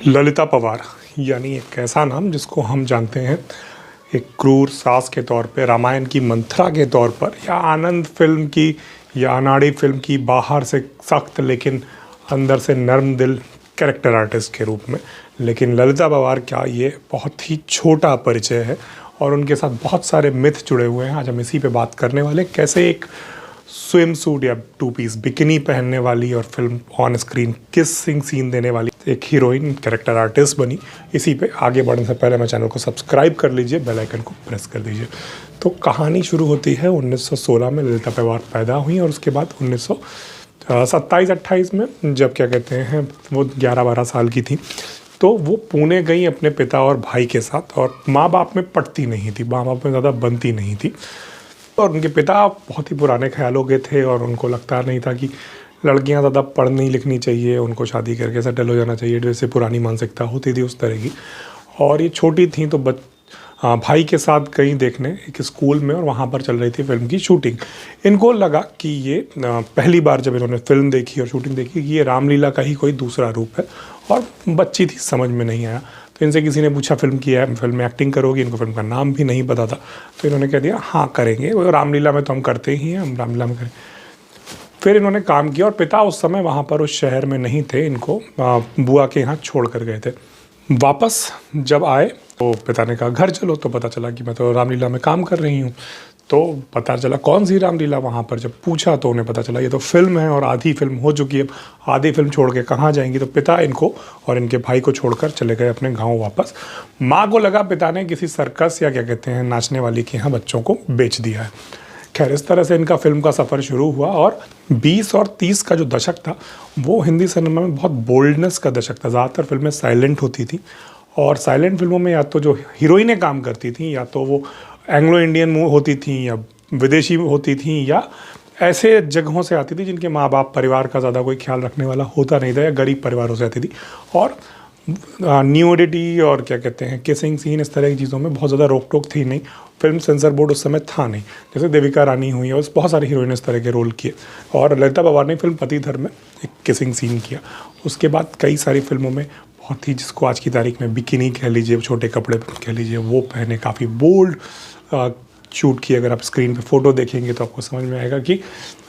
ललिता पवार यानी एक ऐसा नाम जिसको हम जानते हैं एक क्रूर सास के तौर पे, रामायण की मंथरा के तौर पर, या आनंद फिल्म की या अनाड़ी फिल्म की बाहर से सख्त लेकिन अंदर से नर्म दिल कैरेक्टर आर्टिस्ट के रूप में। लेकिन ललिता पवार का ये बहुत ही छोटा परिचय है और उनके साथ बहुत सारे मिथ जुड़े हुए हैं। आज हम इसी पे बात करने वाले, कैसे एक स्विम सूट या टू पीस बिकिनी पहनने वाली और film on screen kissing scene देने वाली एक हीरोइन कैरेक्टर आर्टिस्ट बनी। इसी पे आगे बढ़ने से पहले मेरे चैनल को सब्सक्राइब कर लीजिए, बेल आइकन को प्रेस कर दीजिए। तो कहानी शुरू होती है 1916 में ललिता पवार पैदा हुई और उसके बाद 1927-28 में, जब क्या कहते हैं वो 11-12 साल की थी, तो वो पुणे गई अपने पिता और भाई के साथ। और माँ बाप में पटती नहीं थी, माँ बाप में ज़्यादा बनती नहीं थी और उनके पिता बहुत ही पुराने ख्यालों के थे और उनको लगता नहीं था कि लड़कियां ज़्यादा पढ़नी लिखनी चाहिए, उनको शादी करके सेटल हो जाना चाहिए, जैसे पुरानी मानसिकता होती थी उस तरह की। और ये छोटी थी तो भाई के साथ गई देखने एक स्कूल में और वहाँ पर चल रही थी फिल्म की शूटिंग। इनको लगा कि ये पहली बार जब इन्होंने फिल्म देखी और शूटिंग देखी कि ये रामलीला का ही कोई दूसरा रूप है, और बच्ची थी, समझ में नहीं आया। तो इनसे किसी ने पूछा फिल्म की है, फिल्म में एक्टिंग करोगी? इनको फिल्म का नाम भी नहीं पता था, तो इन्होंने कह दिया हाँ करेंगे, वो रामलीला में तो हम करते ही हैं, हम रामलीला में करें। फिर इन्होंने काम किया और पिता उस समय वहाँ पर उस शहर में नहीं थे, इनको बुआ के यहाँ छोड़ कर गए थे। वापस जब आए तो पिता ने कहा घर चलो, तो पता चला कि मैं तो रामलीला में काम कर रही हूँ। तो पता चला कौन सी रामलीला, वहाँ पर जब पूछा तो उन्हें पता चला ये तो फिल्म है और आधी फिल्म हो चुकी है, आधी फिल्म छोड़ के कहाँ जाएंगी। तो पिता इनको और इनके भाई को छोड़कर चले गए अपने गांव वापस। माँ को लगा पिता ने किसी सर्कस या क्या कहते हैं नाचने वाली के यहाँ बच्चों को बेच दिया है। खैर, इस तरह से इनका फिल्म का सफ़र शुरू हुआ और 20 और 30 का जो दशक था वो हिंदी सिनेमा में बहुत बोल्डनेस का दशक था। ज़्यादातर फिल्में साइलेंट होती थी और साइलेंट फिल्मों में या तो जो हीरोइनें काम करती थी या तो वो एंग्लो इंडियन होती थी या विदेशी होती थी या ऐसे जगहों से आती थी जिनके माँ बाप परिवार का ज़्यादा कोई ख्याल रखने वाला होता नहीं था या गरीब परिवारों से आती थी। और न्यूडिटी और क्या कहते हैं किसिंग सीन, इस तरह की चीज़ों में बहुत ज़्यादा रोक टोक थी नहीं। फिल्म सेंसर बोर्ड उस समय था नहीं, जैसे देविका रानी हुई और बहुत सारी हीरोइन इस तरह के रोल किए। और ललिता पवार ने फिल्म पतिधर में एक किसिंग सीन किया। उसके बाद कई सारी फिल्मों में बहुत ही, जिसको आज की तारीख में बिकिनी कह लीजिए, छोटे कपड़े कह लीजिए, वो पहने काफ़ी बोल्ड शूट की। अगर आप स्क्रीन पे फ़ोटो देखेंगे तो आपको समझ में आएगा कि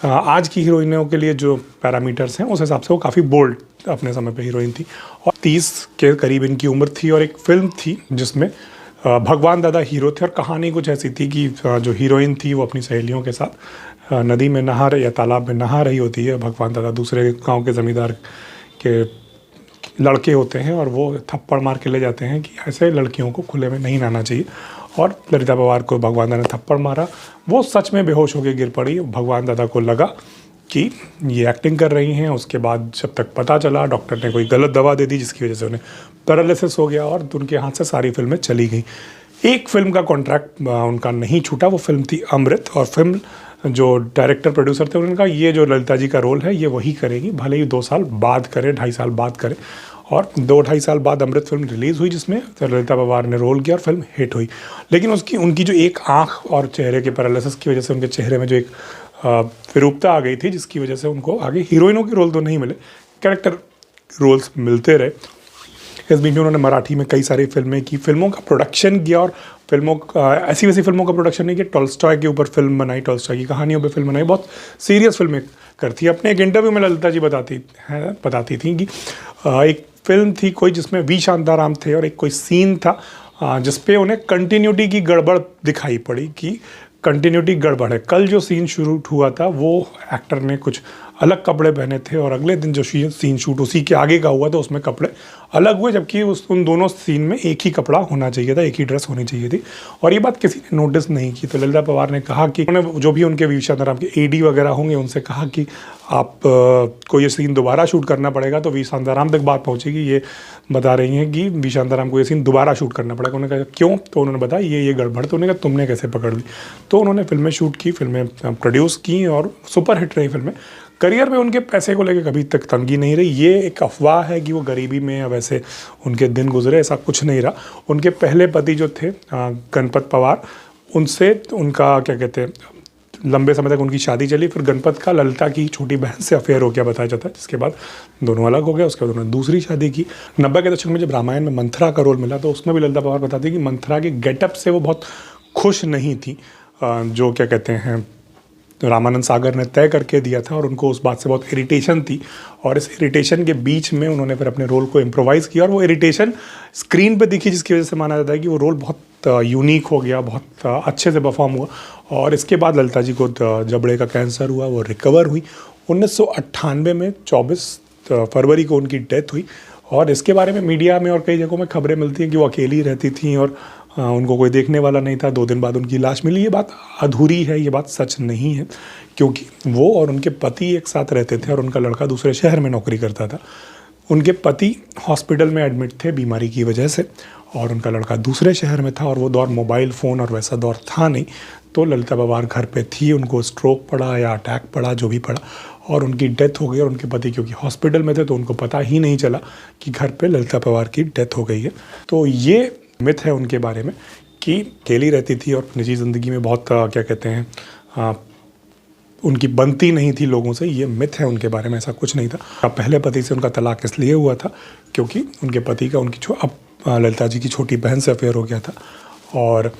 आज की हीरोइनों के लिए जो पैरामीटर्स हैं उस हिसाब से वो काफ़ी बोल्ड अपने समय पे हीरोइन थी। और 30 के करीब इनकी उम्र थी और एक फिल्म थी जिसमें भगवान दादा हीरो थे। और कहानी कुछ ऐसी थी कि जो हीरोइन थी वो अपनी सहेलियों के साथ नदी में नहा रही या तालाब में नहा रही होती है। भगवान दादा दूसरे गाँव के ज़मींदार के लड़के होते हैं और वो थप्पड़ मार के ले जाते हैं कि ऐसे लड़कियों को खुले में नहीं नहाना चाहिए। और ललिता पवार को भगवान दादा ने थप्पड़ मारा, वो सच में बेहोश होकर गिर पड़ी। भगवान दादा को लगा कि ये एक्टिंग कर रही हैं। उसके बाद जब तक पता चला, डॉक्टर ने कोई गलत दवा दे दी जिसकी वजह से उन्हें पैरालिसिस हो गया और उनके हाथ से सारी फिल्में चली गई। एक फिल्म का कॉन्ट्रैक्ट उनका नहीं छूटा, वो फिल्म थी अमृत। और फिल्म जो डायरेक्टर प्रोड्यूसर थे उन्होंने कहा ये जो ललिता जी का रोल है ये वही करेगी, भले ही 2 साल बाद करे, 2.5 साल बाद करे। और 2-2.5 साल बाद अमृत फिल्म रिलीज़ हुई जिसमें ललिता पवार ने रोल किया और फिल्म हिट हुई। लेकिन उनकी जो एक आँख और चेहरे के पैरालिसिस की वजह से उनके चेहरे में जो एक विरूपता आ गई थी, जिसकी वजह से उनको आगे हीरोइनों के रोल तो नहीं मिले, कैरेक्टर रोल्स मिलते रहे। इस बीच में उन्होंने मराठी में कई सारी फिल्में की, फिल्मों का प्रोडक्शन किया और फिल्मों का ऐसी वैसी फिल्मों का प्रोडक्शन नहीं किया। टॉल्स्टॉय के ऊपर फिल्म बनाई, टॉल्स्टॉय की कहानियों पे फिल्म बनाई, बहुत सीरियस फिल्में करती है। अपने एक इंटरव्यू में ललिता जी बताती थी कि एक फिल्म थी कोई जिसमें वी शांताराम थे और एक कोई सीन था जिसपे उन्हें कंटिन्यूटी की गड़बड़ दिखाई पड़ी कि कंटिन्यूटी गड़बड़ है। कल जो सीन शुरू हुआ था वो एक्टर ने कुछ अलग कपड़े पहने थे और अगले दिन जो सीन शूट उसी के आगे का हुआ था उसमें कपड़े अलग हुए, जबकि उन दोनों सीन में एक ही कपड़ा होना चाहिए था, एक ही ड्रेस होनी चाहिए थी। और ये बात किसी ने नोटिस नहीं की। तो ललिता पवार ने कहा कि उन्होंने जो भी उनके वी शांताराम के एडी वगैरह होंगे उनसे कहा कि आप को ये सीन दोबारा शूट करना पड़ेगा। तो वी शांताराम तक बात पहुँचेगी, ये बता रही हैं कि वी शांताराम को ये सीन दोबारा शूट करना पड़ेगा। उन्होंने कहा क्यों? तो उन्होंने बताया ये गड़बड़। तो उन्होंने कहा तुमने कैसे पकड़ ली? तो उन्होंने फिल्में शूट की, फिल्में प्रोड्यूस की और सुपर हिट रही फिल्में। करियर में उनके पैसे को लेकर कभी तक तंगी नहीं रही। ये एक अफवाह है कि वो गरीबी में या वैसे उनके दिन गुजरे, ऐसा कुछ नहीं रहा। उनके पहले पति जो थे गणपत पवार, उनसे उनका क्या कहते हैं लंबे समय तक उनकी शादी चली। फिर गणपत का ललिता की छोटी बहन से अफेयर हो गया बताया जाता है, जिसके बाद दोनों अलग हो गए। उसके बाद उन्होंने दूसरी शादी की। 90 के दशक में जब रामायण में मंथरा का रोल मिला तो उसमें भी ललिता पवार बताती है कि मंथरा के गेटअप से वो बहुत खुश नहीं थी, जो क्या कहते हैं रामानंद सागर ने तय करके दिया था, और उनको उस बात से बहुत इरिटेशन थी। और इस इरिटेशन के बीच में उन्होंने फिर अपने रोल को इम्प्रोवाइज़ किया, और वो इरिटेशन स्क्रीन पे दिखी, जिसकी वजह से माना जाता है कि वो रोल बहुत यूनिक हो गया, बहुत अच्छे से परफॉर्म हुआ। और इसके बाद ललिता जी को जबड़े का कैंसर हुआ, वो रिकवर हुई। 1998 में 24 फरवरी को उनकी डेथ हुई। और इसके बारे में मीडिया में और कई जगहों में खबरें मिलती हैं कि वो अकेली रहती थी और उनको कोई देखने वाला नहीं था। 2 दिन बाद उनकी लाश मिली। ये बात अधूरी है, ये बात सच नहीं है, क्योंकि वो और उनके पति एक साथ रहते थे और उनका लड़का दूसरे शहर में नौकरी करता था। उनके पति हॉस्पिटल में एडमिट थे बीमारी की वजह से, और उनका लड़का दूसरे शहर में था, और वो दौर मोबाइल फ़ोन और वैसा दौर था नहीं। तो ललिता पवार घर पे थी, उनको स्ट्रोक पड़ा या अटैक पड़ा, जो भी पड़ा, और उनकी डेथ हो गई। और उनके पति क्योंकि हॉस्पिटल में थे तो उनको पता ही नहीं चला कि घर पे ललिता पवार की डेथ हो गई है। तो ये मिथ है उनके बारे में कि अकेली रहती थी और निजी ज़िंदगी में बहुत क्या कहते हैं उनकी बनती नहीं थी लोगों से। ये मिथ है उनके बारे में, ऐसा कुछ नहीं था। पहले पति से उनका तलाक इसलिए हुआ था क्योंकि उनके पति का ललिता जी की छोटी बहन से अफेयर हो गया था, और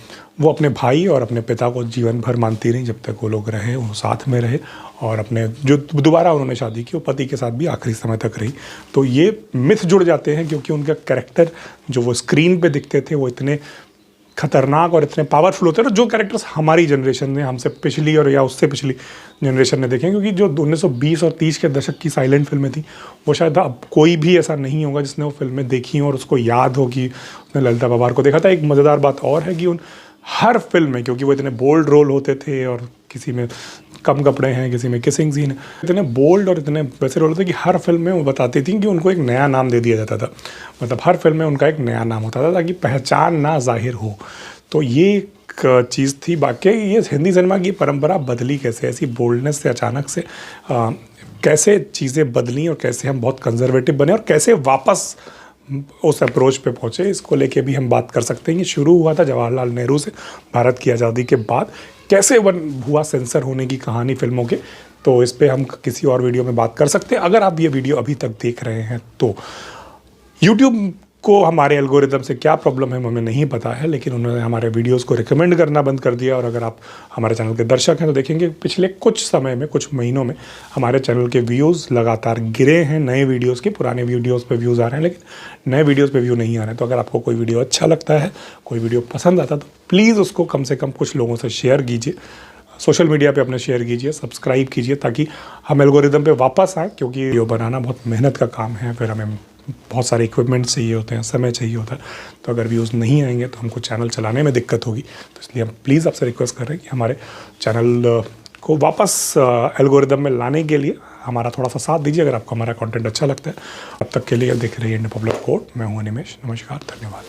वो अपने भाई और अपने पिता को जीवन भर मानती रही जब तक वो लोग रहे, वो साथ में रहे। और अपने जो दोबारा उन्होंने शादी की वो पति के साथ भी आखिरी समय तक रही। तो ये मिथ जुड़ जाते हैं क्योंकि उनका कैरेक्टर जो वो स्क्रीन पे दिखते थे वो इतने खतरनाक और इतने पावरफुल होते हैं, जो कैरेक्टर्स हमारी जनरेशन ने, हमसे पिछली और या उससे पिछली जनरेशन ने देखे। क्योंकि जो 1920 और 30 के दशक की साइलेंट फिल्में थी वो शायद अब कोई भी ऐसा नहीं होगा जिसने वो फिल्में देखी हो और उसको याद हो कि उसने ललिता पवार को देखा था। एक मज़ेदार बात और है कि उन हर फिल्म में, क्योंकि वो इतने बोल्ड रोल होते थे और किसी में कम कपड़े हैं, किसी में किसिंग सीन है, इतने बोल्ड और इतने वैसे रोल होते कि हर फिल्म में वो बताती थी कि उनको एक नया नाम दे दिया जाता था। मतलब हर फिल्म में उनका एक नया नाम होता था ताकि पहचान ना जाहिर हो। तो ये एक चीज़ थी। बाकी ये हिंदी सिनेमा की परंपरा बदली कैसे, ऐसी बोल्डनेस से अचानक से कैसे चीज़ें बदली और कैसे हम बहुत कंजर्वेटिव बने और कैसे वापस उस अप्रोच पे पहुँचे, इसको लेके भी हम बात कर सकते हैं। ये शुरू हुआ था जवाहरलाल नेहरू से, भारत की आज़ादी के बाद कैसे हुआ सेंसर होने की कहानी फिल्मों के। तो इस पे हम किसी और वीडियो में बात कर सकते हैं। अगर आप ये वीडियो अभी तक देख रहे हैं तो यूट्यूब को हमारे एल्गोरिदम से क्या प्रॉब्लम है हमें नहीं पता है, लेकिन उन्होंने हमारे वीडियोस को रिकमेंड करना बंद कर दिया। और अगर आप हमारे चैनल के दर्शक हैं तो देखेंगे पिछले कुछ समय में, कुछ महीनों में हमारे चैनल के व्यूज़ लगातार गिरे हैं नए वीडियोस के। पुराने वीडियोस पे व्यूज़ आ रहे हैं लेकिन नए वीडियोस पे व्यू नहीं आ रहे हैं। तो अगर आपको कोई वीडियो अच्छा लगता है, कोई वीडियो पसंद आता है तो प्लीज़ उसको कम से कम कुछ लोगों से शेयर कीजिए, सोशल मीडिया पे अपने शेयर कीजिए, सब्सक्राइब कीजिए, ताकि हम एल्गोरिदम पे वापस आए। क्योंकि वीडियो बनाना बहुत मेहनत का काम है, फिर हमें बहुत सारे इक्विपमेंट चाहिए होते हैं, समय चाहिए होता है। तो अगर व्यूज़ नहीं आएंगे तो हमको चैनल चलाने में दिक्कत होगी। तो इसलिए हम प्लीज़ आपसे रिक्वेस्ट कर रहे हैं कि हमारे चैनल को वापस एल्गोरिदम में लाने के लिए हमारा थोड़ा सा साथ दीजिए अगर आपको हमारा कंटेंट अच्छा लगता है। अब तक के लिए देख रहिए इंडियन पब्लिक कोर्ट। मैं हूँ अनिमेश। नमस्कार, धन्यवाद।